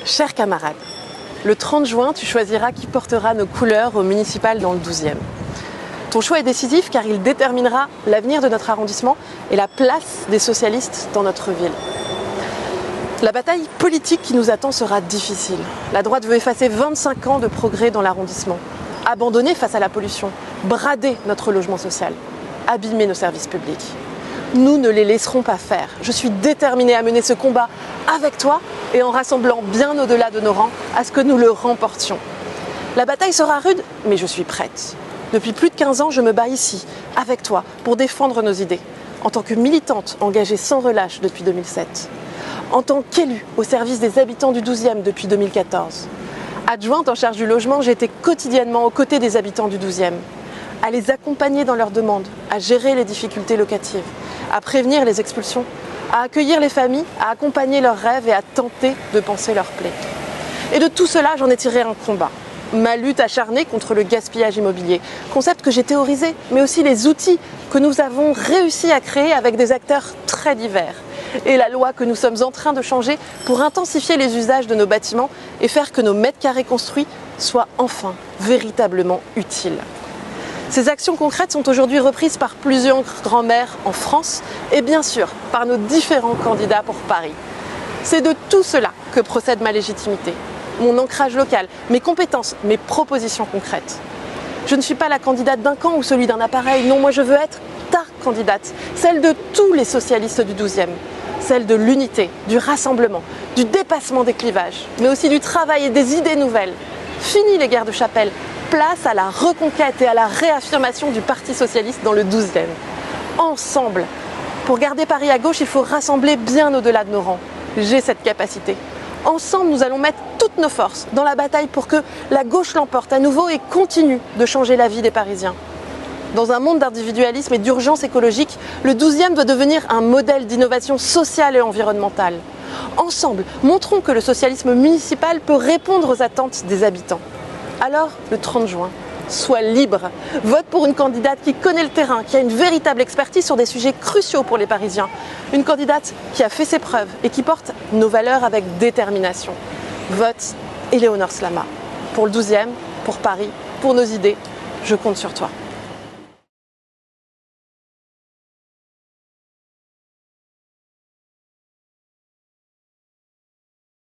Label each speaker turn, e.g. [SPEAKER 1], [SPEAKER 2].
[SPEAKER 1] Chers camarades, le 30 juin, tu choisiras qui portera nos couleurs au municipal dans le 12e. Ton choix est décisif car il déterminera l'avenir de notre arrondissement et la place des socialistes dans notre ville. La bataille politique qui nous attend sera difficile. La droite veut effacer 25 ans de progrès dans l'arrondissement, abandonner face à la pollution, brader notre logement social, abîmer nos services publics. Nous ne les laisserons pas faire. Je suis déterminée à mener ce combat avec toi et en rassemblant bien au-delà de nos rangs à ce que nous le remportions. La bataille sera rude, mais je suis prête. Depuis plus de 15 ans, je me bats ici, avec toi, pour défendre nos idées. En tant que militante engagée sans relâche depuis 2007. En tant qu'élue au service des habitants du 12e depuis 2014. Adjointe en charge du logement, j'étais quotidiennement aux côtés des habitants du 12e. À les accompagner dans leurs demandes, à gérer les difficultés locatives, à prévenir les expulsions, à accueillir les familles, à accompagner leurs rêves et à tenter de panser leurs plaies. Et de tout cela, j'en ai tiré un combat. Ma lutte acharnée contre le gaspillage immobilier, concept que j'ai théorisé, mais aussi les outils que nous avons réussi à créer avec des acteurs très divers. Et la loi que nous sommes en train de changer pour intensifier les usages de nos bâtiments et faire que nos mètres carrés construits soient enfin véritablement utiles. Ces actions concrètes sont aujourd'hui reprises par plusieurs grands maires en France et bien sûr par nos différents candidats pour Paris. C'est de tout cela que procède ma légitimité, mon ancrage local, mes compétences, mes propositions concrètes. Je ne suis pas la candidate d'un camp ou celui d'un appareil, non, moi je veux être ta candidate, celle de tous les socialistes du 12e, celle de l'unité, du rassemblement, du dépassement des clivages, mais aussi du travail et des idées nouvelles. Fini les guerres de chapelle. Place à la reconquête et à la réaffirmation du Parti socialiste dans le 12e. Ensemble, pour garder Paris à gauche, il faut rassembler bien au-delà de nos rangs. J'ai cette capacité. Ensemble, nous allons mettre toutes nos forces dans la bataille pour que la gauche l'emporte à nouveau et continue de changer la vie des Parisiens. Dans un monde d'individualisme et d'urgence écologique, le 12e doit devenir un modèle d'innovation sociale et environnementale. Ensemble, montrons que le socialisme municipal peut répondre aux attentes des habitants. Alors, le 30 juin, sois libre. Vote pour une candidate qui connaît le terrain, qui a une véritable expertise sur des sujets cruciaux pour les Parisiens. Une candidate qui a fait ses preuves et qui porte nos valeurs avec détermination. Vote Éléonore Slama. Pour le 12e, pour Paris, pour nos idées, je compte sur toi.